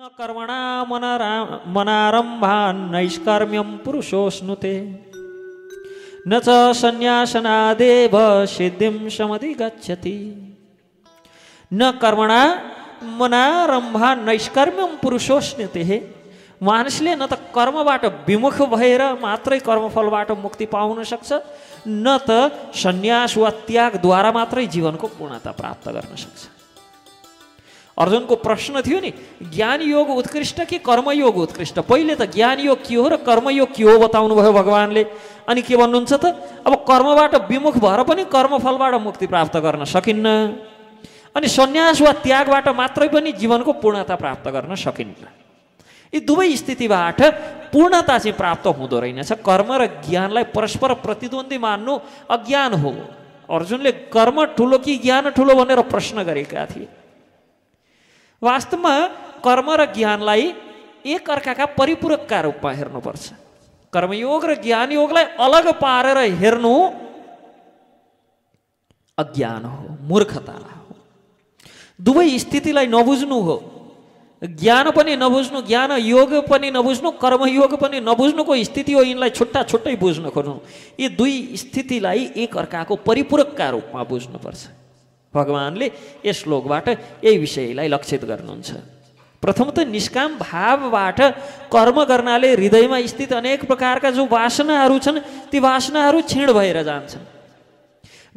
न कर्मणा मनारंभान् नैष्कर्म्यं पुरुषोऽश्नुते न च संन्यासनादेव सिद्धिं समधिगच्छति। न कर्मणा मनारंभान् नैष्कर्म्यं पुरुषोऽश्नुते। मानिसले न त कर्मबाट विमुख भएर मात्रै कर्मफलबाट मुक्ति पाउन सक्छ, न त संन्यास वा त्यागद्वारा मात्रै जीवनको पूर्णता प्राप्त गर्न सक्छ। अर्जुनको प्रश्न थियो नि, ज्ञान योग उत्कृष्ट कि कर्मयोग उत्कृष्ट? पहिले त ज्ञान योग के हो र कर्मयोग के हो बताउनु भयो भगवानले। अनि के भन्नुहुन्छ त, अब कर्मबाट विमुख भएर पनि कर्मफलबाट मुक्ति प्राप्त गर्न सकिन्न, अनि सन्यास वा त्यागबाट मात्रै पनि जीवनको पूर्णता प्राप्त गर्न सकिन्न। यी दुवै स्थितिबाट पूर्णता चाहिँ प्राप्त हुँदो रहेनछ। कर्म र ज्ञानलाई परस्पर प्रतिद्वन्दी मान्नु अज्ञान हो। अर्जुनले कर्म ठुलो कि ज्ञान ठुलो भनेर प्रश्न गरेका थिए। वास्तवमा कर्म र ज्ञानलाई एक अर्काका परिपूरकका रूपमा हेर्नुपर्छ। कर्मयोग र ज्ञान योगलाई अलग पारेर हेर्नु अज्ञान हो, मूर्खता हो। दुवै स्थितिलाई नबुझ्नु हो। ज्ञान पनि नबुझ्नु, ज्ञान योग पनि नबुझ्नु, कर्मयोग पनि नबुझ्नुको स्थिति हो। यिनलाई छुट्टा छुट्टै बुझ्न खोज्नु। यी दुई स्थितिलाई एक अर्काको परिपूरकका रूपमा बुझ्नुपर्छ। भगवानले यस श्लोकबाट यही विषयलाई लक्षित गर्नुहुन्छ। प्रथम त निष्काम भावबाट कर्म गर्नाले हृदयमा स्थित अनेक प्रकारका जो वासनाहरू छन् ती वासनाहरू क्षीण भएर जान्छन्।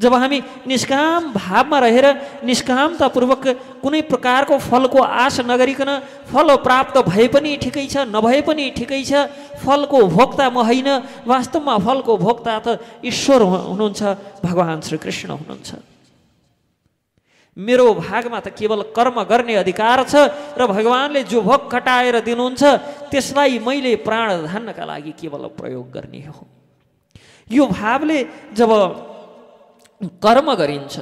जब हामी निष्काम भावमा रहेर निष्कामतापूर्वक कुनै प्रकारको फलको आश नगरिकन फल प्राप्त भए पनि ठिकै छ, नभए पनि ठिकै छ, फलको भोक्ता म होइन, वास्तवमा फलको भोक्ता त ईश्वर हुनुहुन्छ, भगवान् श्रीकृष्ण हुनुहुन्छ। मेरो भागमा त केवल कर्म गर्ने अधिकार छ र भगवानले जो भोग खटाएर दिनुहुन्छ त्यसलाई मैले प्राण धान्नका लागि केवल प्रयोग गर्ने हो। यो भावले जब कर्म गरिन्छ,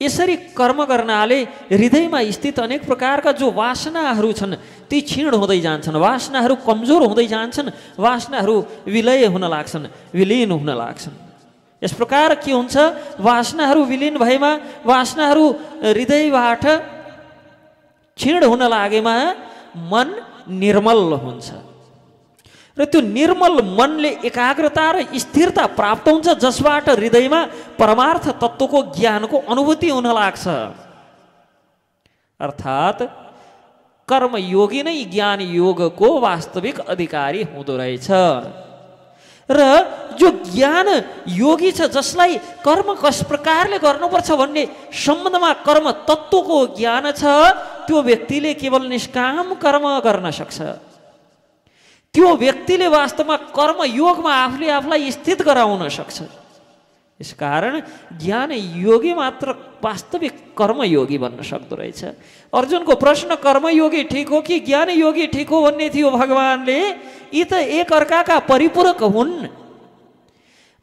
यसरी कर्म गर्नाले हृदयमा स्थित अनेक प्रकारका जो वासनाहरू छन् ती क्षीण हुँदै जान्छन्, वासनाहरू कमजोर हुँदै जान्छन्, वासनाहरू विलय हुन लाग्छन्, विलीन हुन लाग्छन्। यस प्रकार के हुन्छ, वासनाहरू विलीन भएमा, वासनाहरू हृदयबाट क्षीण हुन लागेमा मन निर्मल हुन्छ र त्यो निर्मल मनले एकाग्रता र स्थिरता प्राप्त हुन्छ, जसबाट हृदयमा परमार्थ तत्त्वको ज्ञानको अनुभूति हुन लाग्छ। अर्थात् कर्मयोगी नै ज्ञान योगको वास्तविक अधिकारी हुँदो रहेछ। र जो ज्ञान योगी छ, जसलाई कर्म कस प्रकारले गर्नुपर्छ भन्ने सम्बन्धमा कर्म तत्त्वको ज्ञान छ, त्यो व्यक्तिले केवल निष्काम कर्म गर्न सक्छ। त्यो व्यक्तिले वास्तवमा कर्म योगमा आफूले आफूलाई स्थित गराउन सक्छ। यसकारण ज्ञान योगी मात्र वास्तविक कर्मयोगी बन्न सक्दो रहेछ। अर्जुनको प्रश्न कर्मयोगी ठिक हो कि ज्ञान योगी ठिक हो भन्ने थियो। भगवानले यी त एक अर्काका परिपूरक हुन्।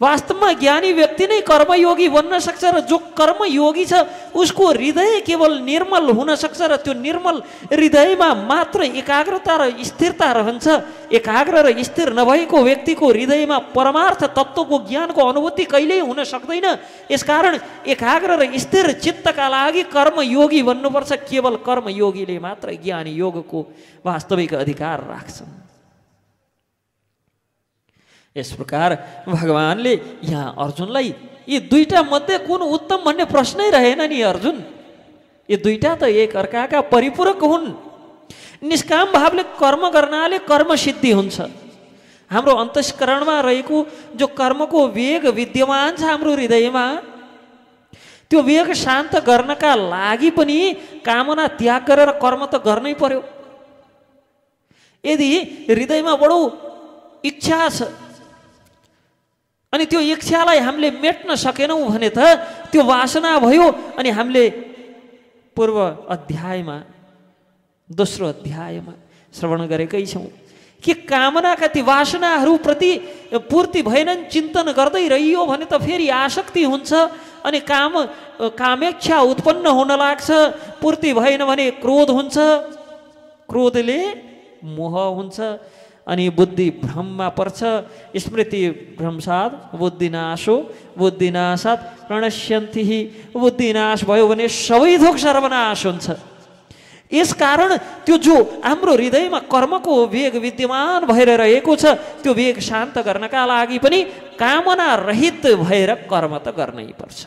वास्तवमा ज्ञानी व्यक्ति नै कर्मयोगी बन्न सक्छ र जो कर्मयोगी छ उसको हृदय केवल निर्मल हुन सक्छ र त्यो निर्मल हृदयमा मात्र एकाग्रता र स्थिरता रहन्छ। एकाग्र र स्थिर नभएको व्यक्तिको हृदयमा परमार्थ तत्त्वको ज्ञानको अनुभूति कहिल्यै हुन सक्दैन। यसकारण एकाग्र र स्थिर चित्तका लागि कर्मयोगी बन्नुपर्छ। केवल कर्मयोगीले मात्र ज्ञान योगको वास्तविक अधिकार राख्छन्। यस प्रकार भगवानले यहाँ अर्जुनलाई यी दुईटा मध्ये कुन उत्तम भन्ने प्रश्नै रहेन नि। अर्जुन, यी दुईटा त एक अर्काका परिपूरक हुन्। निष्काम भावले कर्म गर्नाले कर्म सिद्धि हुन्छ। हाम्रो अन्तस्करणमा रहेको जो कर्मको वेग विद्यमान छ हाम्रो हृदयमा, त्यो वेग शान्त गर्नका लागि पनि कामना त्याग गरेर कर्म त गर्नै पर्यो। यदि हृदयमा बडो इच्छा छ अनि त्यो इच्छालाई हामीले मेट्न सकेनौँ भने त त्यो वासना भयो। अनि हामीले पूर्व अध्यायमा, दोस्रो अध्यायमा श्रवण गरेकै छौँ कि कामनाका ती वासनाहरूप्रति पूर्ति भएनन्, चिन्तन गर्दै रहियो भने त फेरि आसक्ति हुन्छ अनि कामेच्छा उत्पन्न हुन लाग्छ। पूर्ति भएन भने क्रोध हुन्छ, क्रोधले मोह हुन्छ अनि बुद्धि भ्रममा पर्छ। स्मृति भ्रंशात् बुद्धिनाशो, बुद्धिनाशात् प्रणश्यन्ति। बुद्धिनाश भयो भने सबै थोक सर्वनाश हुन्छ। यसकारण त्यो जो हाम्रो हृदयमा कर्मको वेग विद्यमान भएर रहेको छ त्यो वेग शान्त गर्नका लागि पनि कामना रहित भएर कर्म त गर्नै पर्छ।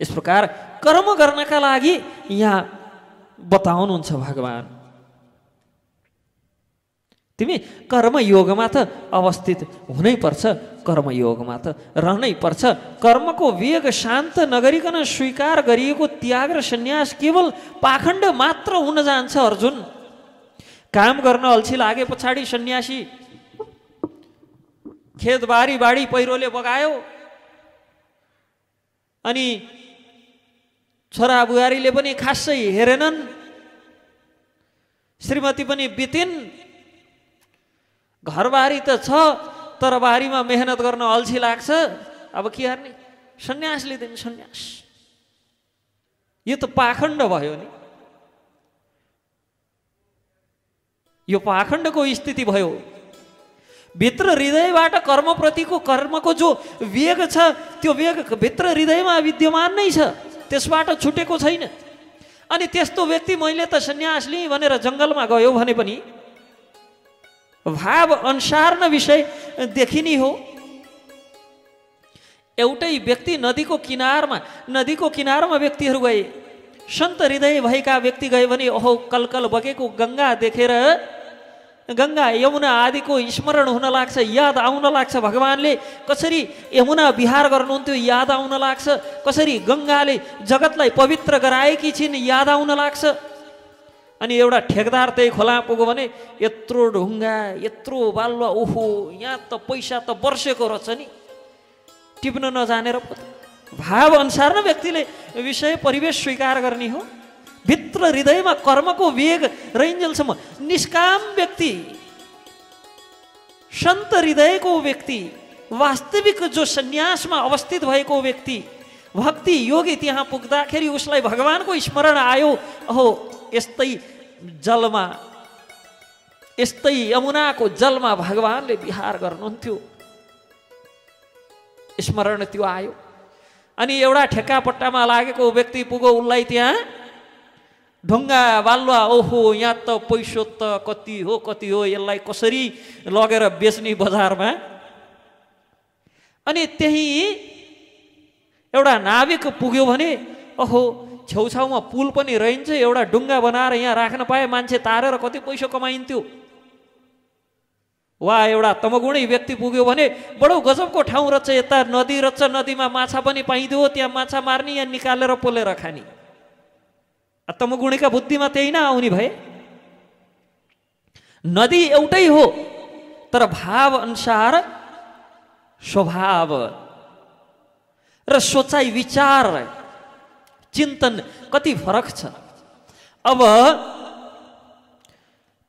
यस प्रकार कर्म गर्नका लागि यहाँ बताउनुहुन्छ भगवान, तिमी कर्मयोगमा त अवस्थित हुनै पर्छ, कर्मयोगमा त रहनै पर्छ। कर्मको वेग शान्त नगरिकन स्वीकार गरिएको त्याग र सन्यास केवल पाखण्ड मात्र हुन जान्छ अर्जुन। काम गर्न अल्छी लागे पछाडि सन्यासी खेतबारी बाडी पहिरोले बगायो अनि छोरा बुहारीले पनि खासै हेरेनन्, श्रीमती पनि बितिन्, घरबारी त छ तर बारीमा मेहनत गर्न अल्छी लाग्छ, अब के गर्ने, सन्यास लिदिन् सन्यास। यो त पाखण्ड भयो नि, यो पाखण्डको स्थिति भयो। भित्र हृदयबाट कर्मप्रतिको कर्मको जो वेग छ त्यो वेग भित्र हृदयमा विद्यमान नै छ, त्यसबाट छुटेको छैन। अनि त्यस्तो व्यक्ति मैले त सन्यास लिएँ भनेर जङ्गलमा गयो भने पनि भाव अनुसार न विषय देखिने हो। एउटै व्यक्ति नदीको किनारमा व्यक्तिहरू गए, सन्त हृदय भएका व्यक्ति गए भने ओहो कलकल बगेको गङ्गा देखेर गङ्गा यमुना आदिको स्मरण हुन लाग्छ, याद आउन लाग्छ। भगवानले कसरी यमुना विहार गर्नुहुन्थ्यो याद आउन लाग्छ, कसरी गङ्गाले जगतलाई पवित्र गराएकी छिन् याद आउन लाग्छ। अनि एउटा ठेकदार त्यही खोला पुग्यो भने यत्रो ढुङ्गा यत्रो बालुवा, ओहो यहाँ त पैसा त वर्षेको रहेछ नि, टिप्न नजानेर पो। भाव अनुसार न व्यक्तिले विषय परिवेश स्वीकार गर्ने हो। भित्र हृदयमा कर्मको वेग रहिन्जेलसम्म निष्काम व्यक्ति, सन्त हृदयको व्यक्ति, वास्तविक जो सन्यासमा अवस्थित भएको व्यक्ति, भक्ति योगी त्यहाँ पुग्दाखेरि उसलाई भगवानको स्मरण आयो। अहो यस्तै जलमा, यस्तै यमुनाको जलमा भगवानले विहार गर्नुहुन्थ्यो, स्मरण त्यो आयो। अनि एउटा ठेक्कापट्टामा लागेको व्यक्ति पुग्यो, उसलाई त्यहाँ ढुङ्गा बालुवा, ओहो यहाँ त पैसो त कति हो यसलाई कसरी लगेर बेच्ने बजारमा। अनि त्यही एउटा नाविक पुग्यो भने ओहो छेउछाउमा पुल पनि रहन्छ, एउटा ढुङ्गा बनाएर यहाँ राख्न पाए मान्छे तारेर कति पैसा कमाइन्थ्यो। वा एउटा तमगुणी व्यक्ति पुग्यो भने बडो गजबको ठाउँ रहेछ, यता नदी रहेछ, नदीमा माछा पनि पाइदियो, त्यहाँ माछा मार्ने या निकालेर पोलेर खाने। तमगुणीका बुद्धिमा त्यही न आउने भए। नदी एउटै हो तर भाव अनुसार स्वभाव र सोचाइ विचार चिन्तन कति फरक छ। अब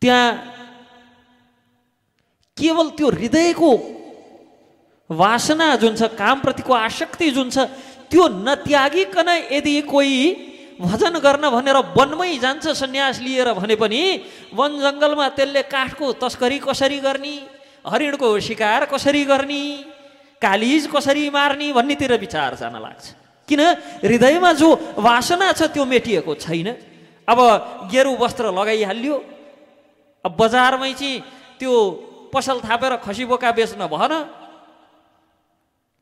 त्यहाँ केवल त्यो हृदयको वासना जुन छ, कामप्रतिको आसक्ति जुन छ, त्यो नत्यागिकन यदि कोही भजन गर्न भनेर वनमै जान्छ सन्यास लिएर भने पनि वन जङ्गलमा त्यसले काठको तस्करी कसरी गर्ने, हरिणको शिकार कसरी गर्ने, कालिज कसरी मार्ने भन्नेतिर विचार जान लाग्छ। किन हृदयमा जो वासना छ त्यो मेटिएको छैन। अब गेरु वस्त्र लगाइहाल्यो, अब बजारमै चाहिँ त्यो पसल थापेर खसी बोका बेच्न भएन,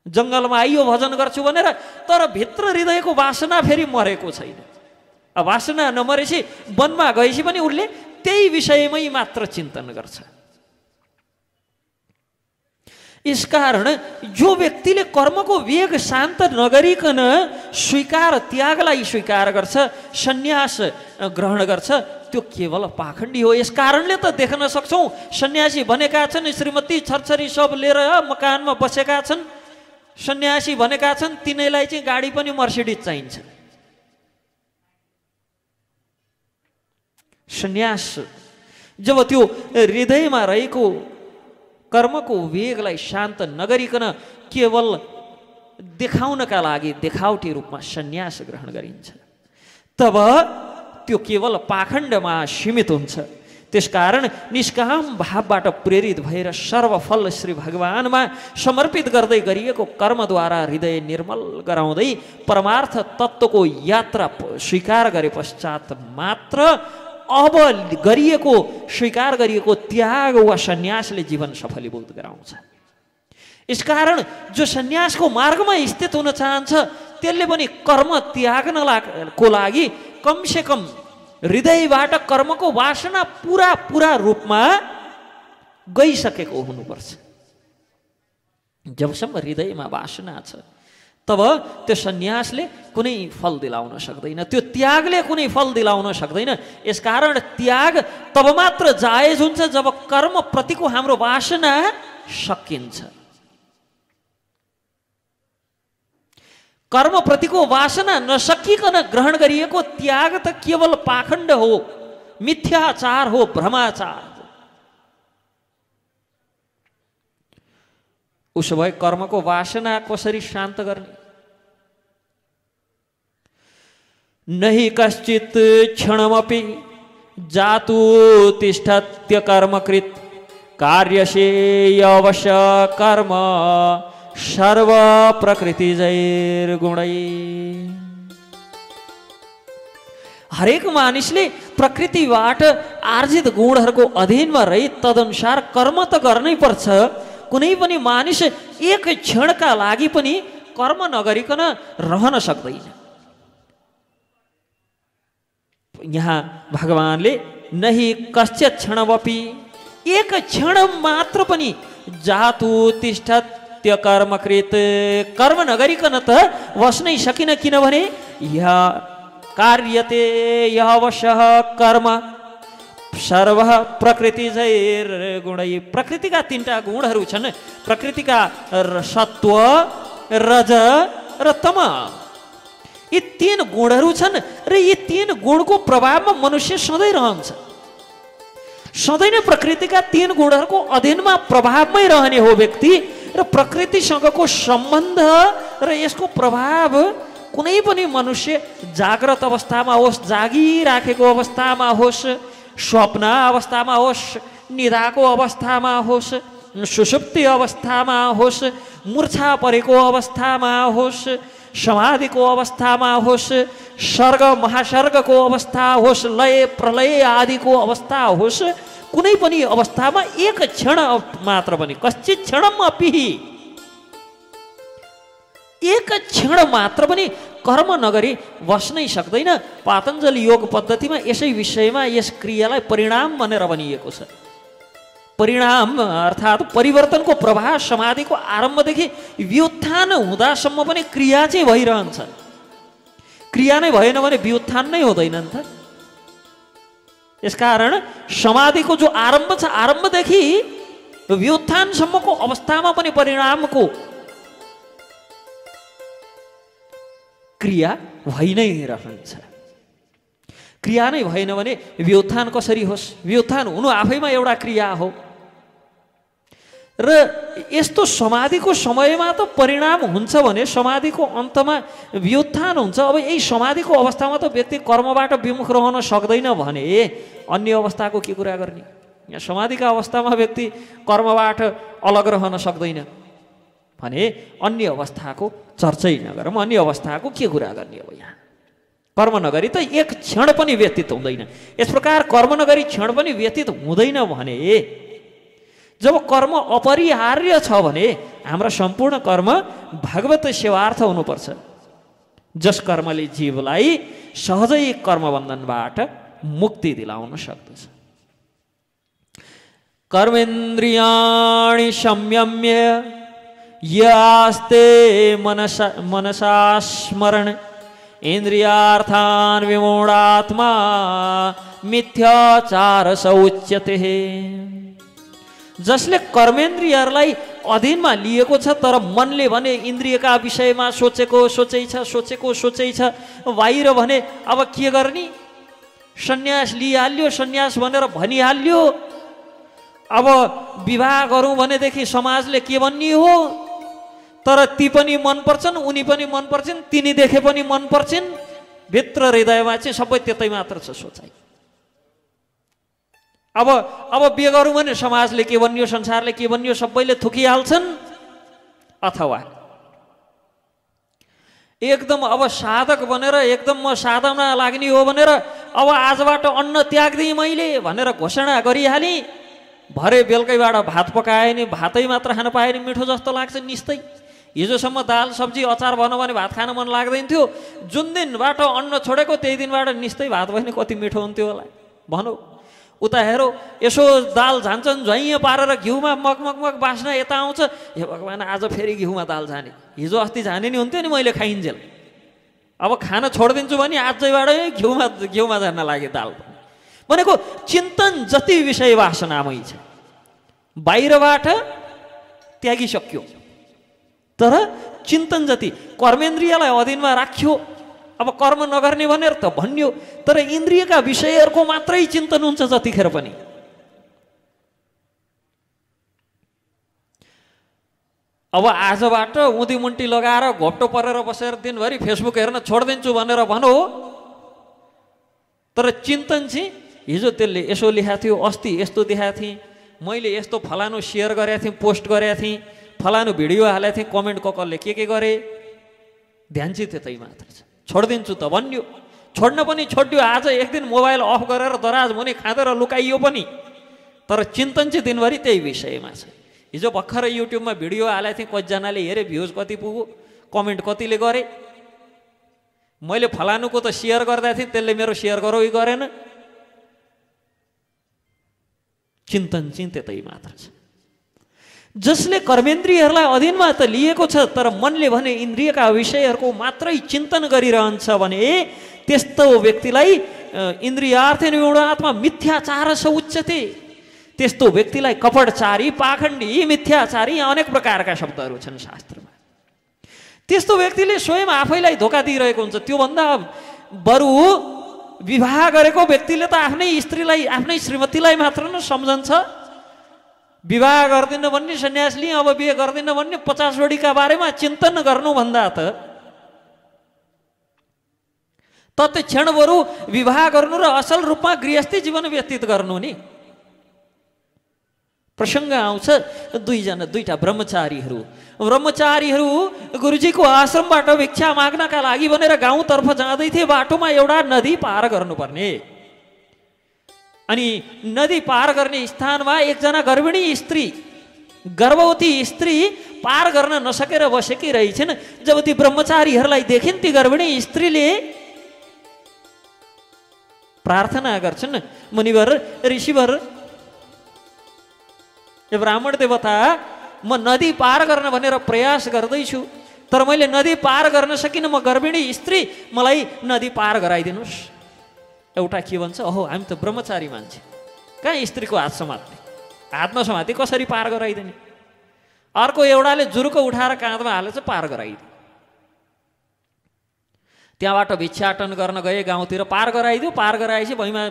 जङ्गलमा आइयो भजन गर्छु भनेर, तर भित्र हृदयको वासना फेरि मरेको छैन। अब वासना नमरेपछि वनमा गएपछि पनि उसले त्यही विषयमै मात्र चिन्तन गर्छ। यसकारण जो व्यक्तिले कर्मको वेग शान्त नगरिकन स्वीकार त्यागलाई स्वीकार गर्छ, सन्यास ग्रहण गर्छ, त्यो केवल पाखण्डी हो। यसकारणले त देख्न सक्छौँ सन्यासी भनेका छन्, श्रीमती छरछरी सब लिएर मकानमा बसेका छन्, सन्यासी भनेका छन् तिनैलाई चाहिँ गाडी पनि मर्सिडिज चाहिन्छ। सन्यास जब त्यो हृदयमा रहेको कर्मको वेगलाई शान्त नगरिकन केवल देखाउनका लागि देखावटी रूपमा सन्यास ग्रहण गरिन्छ, तब त्यो केवल पाखण्डमा सीमित हुन्छ। त्यसकारण निष्काम भावबाट प्रेरित भएर सर्वफल श्री भगवानमा समर्पित गर्दै गरिएको कर्मद्वारा हृदय निर्मल गराउँदै परमार्थ तत्त्वको यात्रा स्वीकार गरे पश्चात मात्र अब गरिएको स्वीकार गरिएको त्याग वा सन्यासले जीवन सफलीभूत गराउँछ। यसकारण जो सन्यासको मार्गमा स्थित हुन चाहन्छ त्यसले पनि कर्म त्याग्नको लागि कमसेकम हृदयबाट कर्मको वासना पूरा रूपमा गइसकेको हुनुपर्छ। जबसम्म हृदयमा वासना छ तब त्यो सन्यासले कुनै फल दिलाउन सक्दैन, त्यो त्यागले कुनै फल दिलाउन सक्दैन। यसकारण त्याग तब मात्र जायज हुन्छ जब कर्म प्रतिको हाम्रो वासना सकिन्छ। कर्म प्रतिको वासना नसकिकन ग्रहण गरिएको त्याग त केवल पाखण्ड हो, मिथ्याचार हो, भ्रमाचार हो। उसो भए कर्मको वासना कसरी शान्त गर्ने? नहि कश्चित् क्षणमपि जातु तिष्ठत्य कर्मकृत कार्यसे अवश्य कर्म सर्व प्रकृति जैर गुणै। हरेक मानिसले प्रकृतिबाट आर्जित गुणहरूको अधीनमा रही तदनुसार कर्म त गर्नै पर्छ। कुनै पनि मानिस एक क्षणका लागि पनि कर्म नगरिकन रहन सक्दैन। यहाँ भगवानले नहि कश्चित् क्षणमपि, एक क्षण मात्र पनि जातु तिष्ठत् त्यो कर्मकृत, कर्म नगरिकन त बस्नै सकिन। किनभने यह कार्यते यह अवश्य कर्म सर्व प्रकृति जैर गुणै। प्रकृतिका तीनटा गुणहरू छन्, प्रकृतिका सत्व, रज र तम। यी तीन गुणहरू छन् र यी तीन गुणको प्रभावमा मनुष्य सधैँ रहन्छ। सधैँ नै प्रकृतिका तीन गुणहरूको अधीनमा प्रभावमै रहने हो व्यक्ति। र प्रकृतिसँगको सम्बन्ध र यसको प्रभाव कुनै पनि मनुष्य जाग्रत अवस्थामा होस्, जागिराखेको अवस्थामा होस्, स्वप्न अवस्थामा होस्, निदाको अवस्थामा होस्, सुषुप्ति अवस्थामा होस्, मूर्छा परेको अवस्थामा होस्, समाधिको अवस्थामा होस्, सर्ग महासर्गको अवस्था होस्, लय प्रलय आदिको अवस्था होस्, कुनै पनि अवस्थामा एक क्षण मात्र पनि कश्चित् क्षणमपि, एक क्षण मात्र पनि कर्म नगरी बस्नै सक्दैन। पातञ्जलि योग पद्धतिमा यसै विषयमा यस क्रियालाई परिणाम भनेर भनिएको छ। परिणाम अर्थात् परिवर्तनको प्रवाह समाधिको आरम्भदेखि व्युत्थान हुँदासम्म पनि क्रिया चाहिँ भइरहन्छ। क्रिया नै भएन भने व्युत्थान नै हुँदैन नि त। यसकारण समाधिको जो आरम्भ छ, आरम्भदेखि व्युत्थानसम्मको अवस्थामा पनि परिणामको क्रिया भइ नै रहन्छ। क्रिया नै भएन भने व्युत्थान कसरी होस्? व्युत्थान हुनु आफैमा एउटा क्रिया हो। र यस्तो समाधिको समयमा त परिणाम हुन्छ भने समाधिको अन्तमा व्युत्थान हुन्छ। अब यही समाधिको अवस्थामा त व्यक्ति कर्मबाट विमुख रहन सक्दैन भने अन्य अवस्थाको के कुरा गर्ने? यहाँ समाधिका अवस्थामा व्यक्ति कर्मबाट अलग रहन सक्दैन भने अन्य अवस्थाको चर्चै नगरौँ, अन्य अवस्थाको के कुरा गर्ने? अब यहाँ कर्म नगरी त एक क्षण पनि व्यतीत हुँदैन। यस प्रकार कर्म नगरी क्षण पनि व्यतीत हुँदैन भने जब कर्म अपरिहार्य छ भने हाम्रा सम्पूर्ण कर्म भगवत सेवार्थ हुनुपर्छ, जस कर्मले जीवलाई सहजै कर्मबन्धनबाट मुक्ति दिलाउन सक्दछ। कर्मेन्द्रियाणि संयम्य यास्ते मनसा स्मरण इन्द्रियार्थान् विमूढात्मा मिथ्याचार स उच्यते। जसले कर्मेन्द्रियहरूलाई अधीनमा लिएको छ तर मनले भने इन्द्रियका विषयमा सोचेको सोचै छ, बाहिर भने अब के गर्ने? सन्यास लिइहाल्यो, सन्यास भनेर भनिहाल्यो। अब विवाह गरौँ भनेदेखि समाजले के भन्ने हो? तर ती पनि मन पर्छन्, उनी पनि मन पर्छन्, तिनी देखे पनि मन पर्छन्। भित्र हृदयमा चाहिँ सबै त्यतै मात्र छ सोचाइ। अब बिहे गरौँ भने समाजले के भन्यो, संसारले के भन्यो, सबैले थुकिहाल्छन्। अथवा एकदम अब साधक भनेर एकदम म साधना लाग्ने हो भनेर अब आजबाट अन्न त्याग्दिएँ मैले भनेर घोषणा गरिहालेँ। भरे बेलुकैबाट भात पकाए नि भातै मात्र खान पाए नि मिठो जस्तो लाग्छ निस्तै। हिजोसम्म दाल सब्जी अचार भनौँ भने भात खान मन लाग्दैन थियो, जुन दिनबाट अन्न छोडेको त्यही दिनबाट निस्तै भात भयो नि कति मिठो हुन्थ्यो होला भनौँ। उता हेरौ यसो दाल झान्छन् झैँ पारेर घिउमा मगमगमग बास्ना यता आउँछ, हे भगवान् आज फेरि घिउमा दाल झाने, हिजो अस्ति झाने नि हुन्थ्यो नि मैले खाइन्जेल, अब खान छोडिदिन्छु भने आजैबाट घिउमा जान लाग्यो दाल भनेको। चिन्तन जति विषय वासनामै छ बाहिरबाट त्यागिसक्यो, तर चिन्तन जति कर्मेन्द्रियलाई अधीनमा राख्यो। अब कर्म नगर्ने भनेर त भन्यो, तर इन्द्रियका विषयहरूको मात्रै चिन्तन हुन्छ जतिखेर पनि। अब आजबाट उधी मुन्टी लगाएर घोप्टो परेर बसेर दिनभरि फेसबुक हेर्न छोडिदिन्छु भनेर भनौ, तर चिन्तन चाहिँ हिजो त्यसले यसो लेखाएको थियो, अस्ति यस्तो देखाएको थिएँ, मैले यस्तो फलानु सेयर गरेको थिएँ, पोस्ट गरेको थिएँ, फलानु भिडियो हालेको थिएँ, कमेन्ट कसले के गरे, ध्यान चाहिँ त्यतै मात्र छ। छोडिदिन्छु त भन्यो, छोड्न पनि छोड्यो। आज एक दिन मोबाइल अफ गरेर दराज मुनि खाँदेर लुकाइयो पनि, तर चिन्तन चाहिँ दिनभरि त्यही विषयमा छ। हिजो भर्खर युट्युबमा भिडियो हालेको थिएँ, कतिजनाले हेरे, भ्युज कति पुग्यो, कमेन्ट कतिले गरे, मैले फलानुको त सेयर गर्दा थिएँ त्यसले मेरो सेयर गरौ गरेन। चिन्तन चाहिँ त्यतै मात्र छ। जसले कर्मेन्द्रियहरूलाई अधीनमा त लिएको छ तर मनले भने इन्द्रियका विषयहरूको मात्रै चिन्तन गरिरहन्छ भने त्यस्तो व्यक्तिलाई इन्द्रियार्थनिगूढात्मा मिथ्याचार उच्यते। त्यस्तो व्यक्तिलाई कपटचारी, पाखण्डी, मिथ्याचारी, अनेक प्रकारका शब्दहरू छन् शास्त्रमा। त्यस्तो व्यक्तिले स्वयं आफैलाई धोका दिइरहेको हुन्छ। त्योभन्दा बरु विवाह गरेको व्यक्तिले त आफ्नै स्त्रीलाई, आफ्नै श्रीमतीलाई मात्र न सम्झन्छ। विवाह गर्दिन भन्ने सन्यास लिएँ, अब बिहे गर्दिन भन्ने 50 जोडीका बारेमा चिन्तन गर्नुभन्दा त क्षण बरु विवाह गर्नु र असल रूपमा गृहस्थी जीवन व्यतीत गर्नु नि। प्रसङ्ग आउँछ दुईटा ब्रह्मचारीहरू गुरुजीको आश्रमबाट भिक्षा माग्नका लागि भनेर गाउँतर्फ जाँदै थिए। बाटोमा एउटा नदी पार गर्नुपर्ने, अनि नदी पार गर्ने स्थानमा एकजना गर्भवती स्त्री पार गर्न नसकेर बसेकी रहेछन्। जब ती ब्रह्मचारीहरूलाई देखिन्, ती गर्भिणी स्त्रीले प्रार्थना गर्छन्, मुनिवर, ऋषिवर, ब्राह्मण देवता, म नदी पार गर्न भनेर प्रयास गर्दैछु, तर मैले नदी पार गर्न सकिनँ, म गर्भिणी स्त्री, मलाई नदी पार गराइदिनुहोस्। एउटा के भन्छ, ओहो हामी त ब्रह्मचारी मान्छे, कहाँ स्त्रीको हात समात्ने, हातमा समाति कसरी पार गराइदिने। अर्को एउटाले जुरुको उठाएर काँधमा हालेर पार गराइदियो। त्यहाँबाट भिक्षाटन गर्न गए, गाउँतिर पार गराइदियो। पार गराएपछि भुइँमा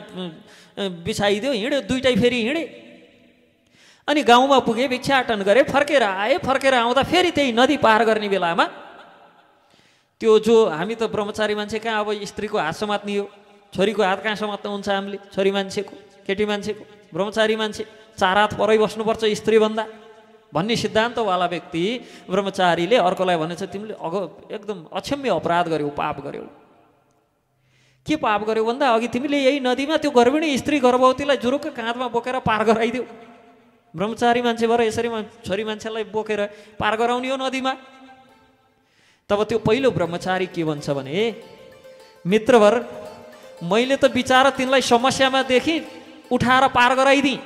बिछाइदियो, हिँड्यो, दुइटै फेरि हिँडे। अनि गाउँमा पुगे, भिक्षाटन गरे, फर्केर आए। फर्केर आउँदा फेरि त्यही नदी पार गर्ने बेलामा त्यो जो हामी त ब्रह्मचारी मान्छे कहाँ अब स्त्रीको हात समात्ने हो, छोरीको हात कहाँ समात्नु हुन्छ हामीले, छोरी मान्छेको, केटी मान्छेको, ब्रह्मचारी मान्छे 4 हात परै बस्नुपर्छ स्त्रीभन्दा भन्ने सिद्धान्तवाला व्यक्ति ब्रह्मचारीले अर्कोलाई भनेछ, तिमीले एकदम अक्षम्य अपराध गर्यौ, पाप गर्यौ। के पाप गर्यौ भन्दा अघि तिमीले यही नदीमा त्यो गर्भिणी स्त्री गर्भवतीलाई जुरुक काँधमा बोकेर पार गराइदियो। ब्रह्मचारी मान्छे भएर यसरी छोरी मान्छेलाई बोकेर पार गराउने हो नदीमा। तब त्यो पहिलो ब्रह्मचारी के भन्छ भने, मित्रवर, मैले त बिचारा तिनलाई समस्यामा देखि उठाएर पार गराइदिएँ,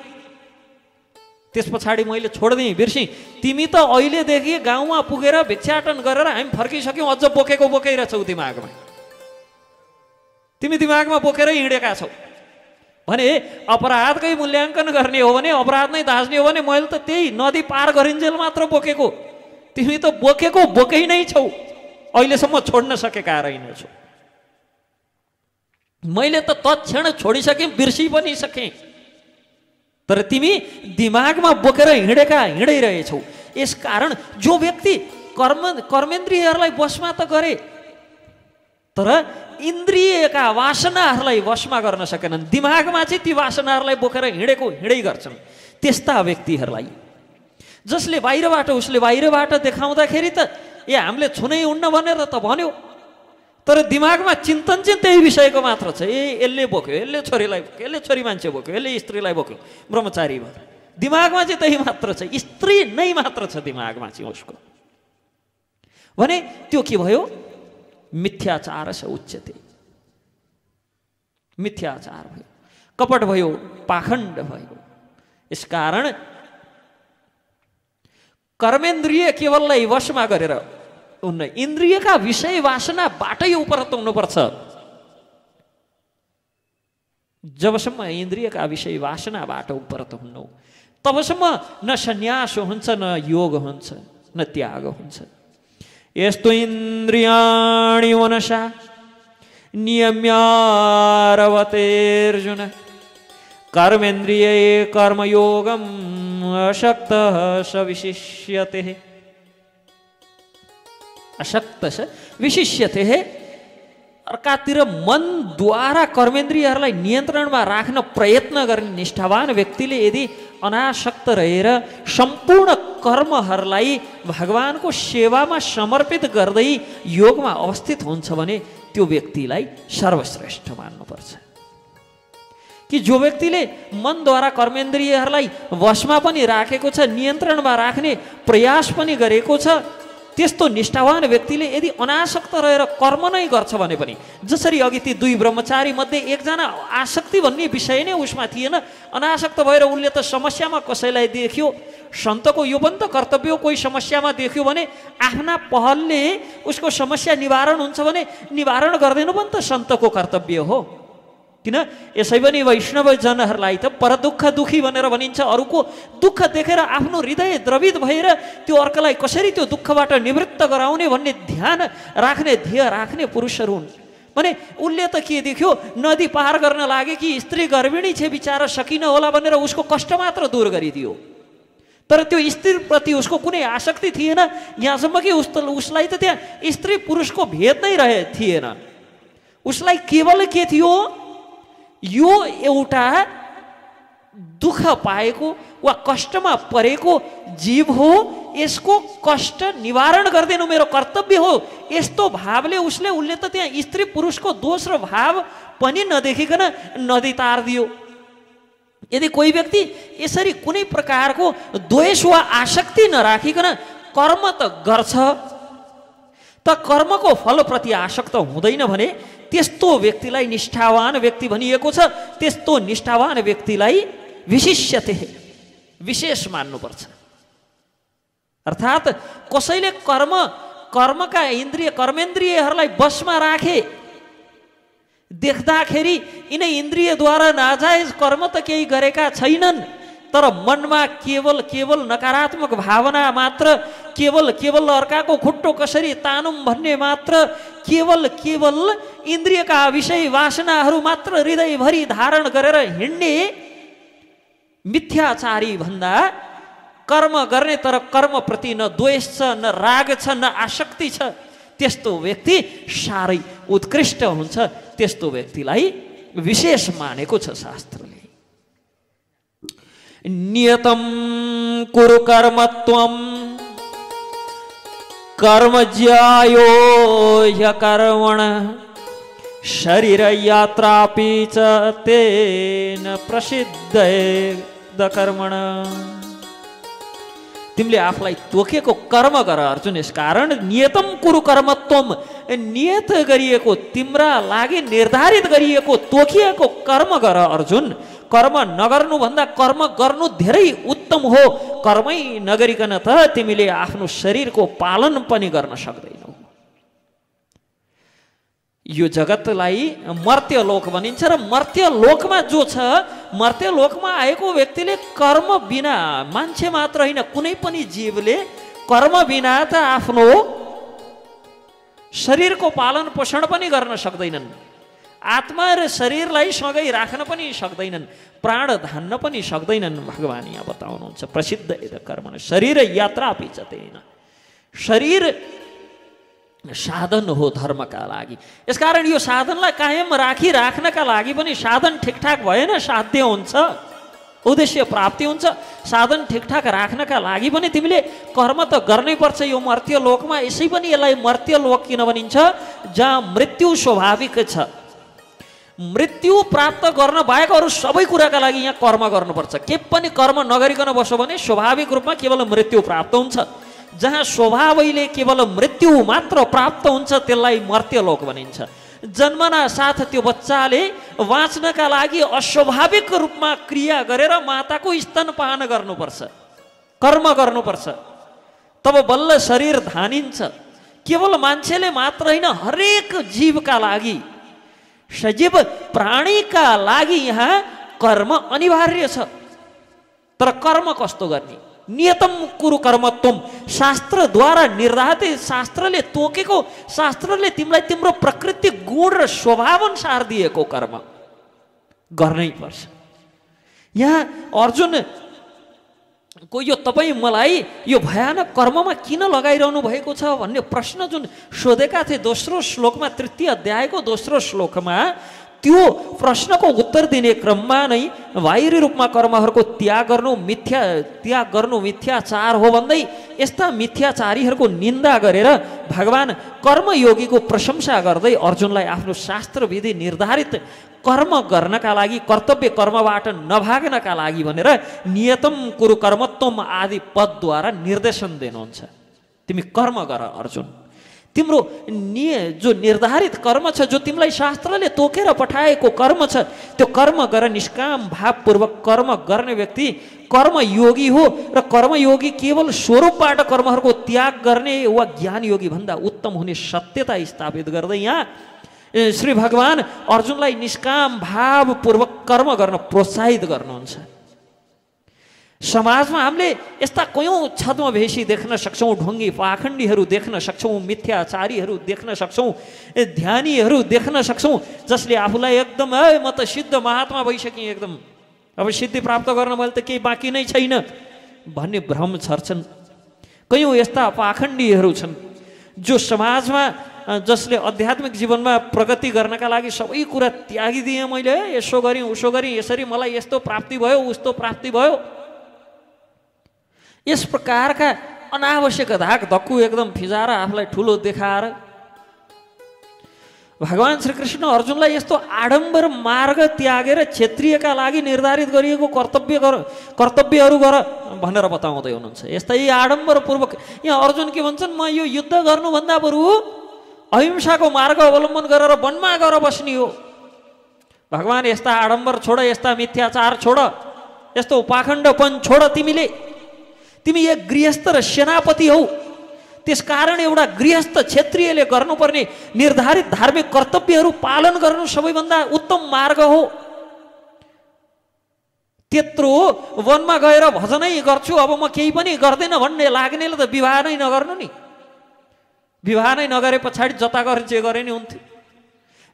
त्यस पछाडि मैले छोडिदिएँ, बिर्सेँ। तिमी त अहिलेदेखि गाउँमा पुगेर भिक्षाटन गरेर हामी फर्किसक्यौँ, अझ बोकेको छौ दिमागमा, तिमी दिमागमा बोकेर हिँडेका छौ भने अपराधकै मूल्याङ्कन गर्ने हो भने, अपराध नै दाज्ने हो भने मैले त त्यही नदी पार गरिन्जेल मात्र बोकेको, तिमी त बोकै नै छौ, अहिलेसम्म छोड्न सकेका रहेनछौ। मैले त तत्क्षण छोडिसकेँ, बिर्सी पनि सकेँ, तर तिमी दिमागमा बोकेर हिँडिरहेछौ। यसकारण जो व्यक्ति कर्मेन्द्रियहरूलाई वशमा त गरे, तर इन्द्रियका वासनाहरूलाई वशमा गर्न सकेनन्। दिमागमा चाहिँ ती वासनाहरूलाई बोकेर हिँडै गर्छन्। त्यस्ता व्यक्तिहरूलाई जसले बाहिरबाट उसले बाहिरबाट देखाउँदाखेरि त हामीले छुनै उड्न भनेर त भन्यो, तर दिमागमा चिन्तन चाहिँ त्यही विषयको मात्र छ। यसले बोक्यो, यसले छोरीलाई बोक्यो, यसले छोरी मान्छे बोक्यो, यसले स्त्रीलाई बोक्यो, ब्रह्मचारी भयो। दिमागमा चाहिँ त्यही मात्र छ, स्त्री नै मात्र छ दिमागमा चाहिँ उसको। भने त्यो के भयो? मिथ्याचार स उच्यते, मिथ्याचार भयो, कपट भयो, पाखण्ड भयो। यसकारण कर्मेन्द्रिय केवललाई वशमा गरेर हुन्न, इन्द्रियका विषय वासनाबाटै उपरत हुनुपर्छ। जबसम्म इन्द्रियका विषय वासनाबाट उपरत हुन्न तबसम्म न सन्यास हुन्छ, न योग हुन्छ, न त्याग हुन्छ। यस्तो इन्द्रियाणि मनसा नियम्यारवतेर्जुन कर्मेन्द्रिये कर्मयोगम अशक्तः स विशिष्यते। अशक्त स विशिष्यते। अर्कातिर मनद्वारा कर्मेन्द्रियहरूलाई नियन्त्रणमा राख्न प्रयत्न गर्ने निष्ठावान व्यक्तिले यदि अनासक्त रहेर सम्पूर्ण कर्महरूलाई भगवानको सेवामा समर्पित गर्दै योगमा अवस्थित हुन्छ भने त्यो व्यक्तिलाई सर्वश्रेष्ठ मान्नुपर्छ। कि जो व्यक्तिले मनद्वारा कर्मेन्द्रियहरूलाई वशमा पनि राखेको छ, नियन्त्रणमा राख्ने प्रयास पनि गरेको छ, त्यस्तो निष्ठावान व्यक्तिले यदि अनासक्त रहेर कर्म नै गर्छ भने पनि, जसरी अघि ती दुई ब्रह्मचारी मध्ये एकजना आसक्ति भन्ने विषय नै उसमा थिएन, अनासक्त भएर उसले त समस्यामा कसैलाई देख्यो, सन्तको यो पनि त कर्तव्य हो, कोही समस्यामा देख्यो भने आफ्ना पहलले उसको समस्या निवारण हुन्छ भने निवारण गरिदिनु पनि त सन्तको कर्तव्य हो। किन? यसै पनि वैष्णव जनहरूलाई त परदुःख दुखी भनेर भनिन्छ। अरूको दुःख देखेर आफ्नो हृदय द्रवित भएर त्यो अर्कालाई कसरी त्यो दुःखबाट निवृत्त गराउने भन्ने ध्यान राख्ने, ध्येय राख्ने पुरुषहरू हुन्। भने उसले त के देख्यो? नदी पार गर्न लागे कि स्त्री गर्भिणी छे, बिचारा सकिन होला भनेर उसको कष्ट मात्र दूर गरिदियो। तर त्यो स्त्रीप्रति उसको कुनै आसक्ति थिएन, यहाँसम्म कि उसलाई त त्यहाँ स्त्री पुरुषको भेद नै थिएन। उसलाई केवल के थियो? यो एउटा दुःख पाएको वा कष्टमा परेको जीव हो, यसको कष्ट निवारण गरिदिनु मेरो कर्तव्य हो, यस्तो भावले उसले त त्यहाँ स्त्री पुरुषको दोष र भाव पनि नदेखिकन नदी तारिदियो। यदि कोही व्यक्ति यसरी कुनै प्रकारको द्वेष वा आसक्ति नराखिकन कर्म त गर्छ, त कर्मको फलप्रति आसक्त हुँदैन भने त्यस्तो व्यक्तिलाई निष्ठावान व्यक्ति भनिएको छ। त्यस्तो निष्ठावान व्यक्तिलाई विशिष्यते, विशेष मान्नुपर्छ। अर्थात् कसैले कर्मका कर्मेन्द्रियहरूलाई वशमा राखे, देख्दाखेरि यिनै इन्द्रियद्वारा नाजायज कर्म त केही गरेका छैनन्, तर मनमा केवल नकारात्मक भावना मात्र, केवल अर्काको खुट्टो कसरी तानुम भन्ने मात्र, केवल इन्द्रियका विषय वासनाहरू मात्र हृदयभरि धारण गरेर हिँड्ने मिथ्याचारी भन्दा कर्म गर्ने तर कर्मप्रति न द्वेष छ, न राग छ, न आसक्ति छ, त्यस्तो व्यक्ति साह्रै उत्कृष्ट हुन्छ। त्यस्तो व्यक्तिलाई विशेष मानेको छ शास्त्रले। नियतं कुरु कर्मत्वं कर्मज्यायो ह्यकर्मण शरीर यात्रापि च तेन प्रसिद्ध कर्मण। तिमीले आफूलाई तोकेको कर्म गर अर्जुन। यसकारण नियतम कुरु कर्मत्वम, नियत गरिएको तिम्रा लागि निर्धारित गरिएको तोकिएको कर्म गर अर्जुन। कर्म नगर्नु भन्दा कर्म गर्नु धेरै उत्तम हो। कर्मै नगरिकन त तिमीले आफ्नो शरीरको पालन पनि गर्न सक्दैनौ। यो जगतलाई मर्त्यलोक भनिन्छ र मर्त्यलोकमा जो छ, मर्त्यलोकमा आएको व्यक्तिले कर्म बिना, मान्छे मात्र होइन कुनै पनि जीवले कर्म बिना त आफ्नो शरीरको पालन पोषण पनि गर्न सक्दैनन्। आत्मा र शरीरलाई सँगै राख्न पनि सक्दैनन्, प्राण धान्न पनि सक्दैनन्। भगवान यहाँ बताउनुहुन्छ प्रसिद्ध यद कर्मण शरीर यात्रा पिचतेन। शरीर साधन हो धर्मका लागि। यसकारण यो साधनलाई कायम राख्नका लागि पनि साधन ठिकठाक भएन साध्य हुन्छ, उद्देश्य प्राप्ति हुन्छ। साधन ठिकठाक राख्नका लागि पनि तिमीले कर्म त गर्नै पर्छ यो मर्त्य लोकमा। यसै पनि यसलाई मर्त्य लोक किन भनिन्छ? जहाँ मृत्यु स्वाभाविक छ। मृत्यु प्राप्त गर्न बाहेक अरू सबै कुराका लागि यहाँ कर्म गर्नुपर्छ। के पनि कर्म नगरिकन बस्यो भने स्वाभाविक रूपमा केवल मृत्यु प्राप्त हुन्छ। जहाँ स्वभावैले केवल मृत्यु मात्र प्राप्त हुन्छ त्यसलाई मर्त्यलोक भनिन्छ। जन्मना साथ त्यो बच्चाले बाँच्नका लागि अस्वाभाविक रूपमा क्रिया गरेर माताको स्तनपान गर्नुपर्छ, कर्म गर्नुपर्छ, तब बल्ल शरीर धानिन्छ। केवल मान्छेले मात्र होइन, हरेक जीवका लागि, सजीव प्राणीका लागि यहाँ कर्म अनिवार्य छ। तर कर्म कस्तो गर्ने? नियतम कुरु कर्मत्वम, शास्त्रद्वारा निर्धारित, शास्त्रले तोकेको, शास्त्रले तिमीलाई तिम्रो प्रकृति गुण र स्वभाव अनुसार दिएको कर्म गर्नै पर्छ। यहाँ अर्जुन को यो तपाईँ मलाई यो भयानक कर्ममा किन लगाइरहनु भएको छ भन्ने प्रश्न जुन सोधेका थिए दोस्रो श्लोकमा, तृतीय अध्यायको दोस्रो श्लोकमा, त्यो प्रश्नको उत्तर दिने क्रममा नै बाहिरी रूपमा कर्महरूको त्याग गर्नु मिथ्याचार हो भन्दै यस्ता मिथ्याचारीहरूको निन्दा गरेर भगवान कर्मयोगीको प्रशंसा गर्दै अर्जुनलाई आफ्नो शास्त्रविधि निर्धारित कर्म गर्नका लागि, कर्तव्य कर्मबाट नभाग्नका लागि भनेर नियतम कुरु कर्मत्वम आदि पदद्वारा निर्देशन दिनुहुन्छ। तिमी कर्म गर अर्जुन। तिम्रो जो निर्धारित कर्म छ, जो तिमीलाई शास्त्रले तोकेर पठाएको कर्म छ, त्यो कर्म गर। निष्काम भावपूर्वक कर्म गर्ने व्यक्ति कर्मयोगी हो र कर्मयोगी केवल स्वरूपबाट कर्महरूको त्याग गर्ने वा ज्ञानयोगी भन्दा उत्तम हुने सत्यता स्थापित गर्दै यहाँ श्री भगवान अर्जुनलाई निष्काम भावपूर्वक कर्म गर्न प्रोत्साहित गर्नुहुन्छ। समाजमा हामीले यस्ता कयौँ छद्मवेशी देख्न सक्छौँ, ढोङ्गी पाखण्डीहरू देख्न सक्छौँ, मिथ्याचारीहरू देख्न सक्छौँ, ध्यानीहरू देख्न सक्छौँ, जसले आफूलाई एकदम म त सिद्ध महात्मा भइसकेँ, एकदम अब सिद्धि प्राप्त गर्न मैले त केही बाँकी नै छैन भन्ने भ्रम छर्छन्। कयौँ यस्ता पाखण्डीहरू छन् जो समाजमा, जसले आध्यात्मिक जीवनमा प्रगति गर्नका लागि सबै कुरा त्यागिदिएँ मैले, यसो गरेँ उसो गरेँ, यसरी मलाई यस्तो प्राप्ति भयो उस्तो प्राप्ति भयो, यस प्रकारका अनावश्यक धाक धक्कु एकदम फिजाएर आफूलाई ठुलो देखाएर भगवान श्रीकृष्ण अर्जुनलाई यस्तो आडम्बर मार्ग त्यागेर क्षेत्रीयका लागि निर्धारित गरिएको कर्तव्यहरू गर भनेर बताउँदै हुनुहुन्छ। यस्तै आडम्बरपूर्वक यहाँ अर्जुन के भन्छन्? म यो युद्ध गर्नुभन्दा बरु अहिंसाको मार्ग अवलम्बन गरेर वनमा गएर बस्ने हो। भगवान यस्ता आडम्बर छोड, यस्ता मिथ्याचार छोड, यस्तो पाखण्डपन छोड। तिमी एक गृहस्थ र सेनापति हौ, त्यसकारण एउटा गृहस्थ क्षत्रियले गर्नुपर्ने निर्धारित धार्मिक कर्तव्यहरू पालन गर्नु सबैभन्दा उत्तम मार्ग हो। त्यत्रो वनमा गएर भजनै गर्छु, अब म केही पनि गर्दैन भन्ने लाग्नेले त विवाह नै नगर्नु नि। विवाह नै नगरे पछाडि जता गरे जे गरे नि हुन्थ्यो।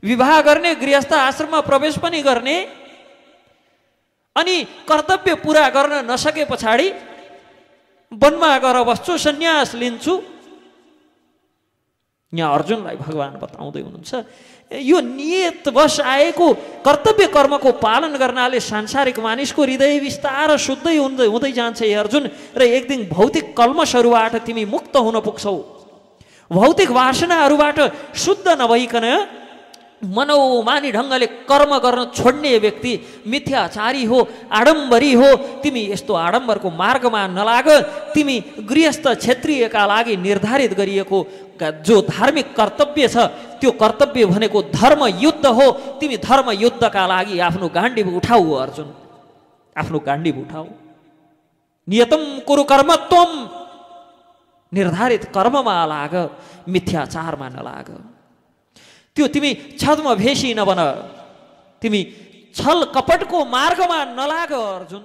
विवाह गर्ने, गृहस्थ आश्रममा प्रवेश पनि गर्ने, अनि कर्तव्य पुरा गर्न नसके पछाडि वनमा गएर बस्छु, सन्यास लिन्छु। यहाँ अर्जुनलाई भगवान बताउँदै हुनुहुन्छ यो नियतवश आएको कर्तव्य कर्मको पालन गर्नाले सांसारिक मानिसको हृदय विस्तार शुद्धै हुँदै जान्छ हे अर्जुन। र एक दिन भौतिक कल्मषहरूबाट तिमी मुक्त हुन पुग्छौ। भौतिक वासनाहरूबाट शुद्ध नभइकन मनोमानी ढङ्गले कर्म गर्न छोड्ने व्यक्ति मिथ्याचारी हो, आडम्बरी हो। तिमी यस्तो आडम्बरको मार्गमा नलाग। तिमी गृहस्थ क्षत्रियका लागि निर्धारित गरिएको जो धार्मिक कर्तव्य छ त्यो कर्तव्य भनेको धर्म युद्ध हो। तिमी धर्म युद्धका लागि आफ्नो गाण्डीव उठाऊ अर्जुन, आफ्नो गाण्डीव उठाऊ। नियतम कुरु कर्मत्वम, निर्धारित कर्ममा लाग, मिथ्याचारमा नलाग। त्यो तिमी छद्मवेशी नबन, तिमी छल कपटको मार्गमा नलाग अर्जुन।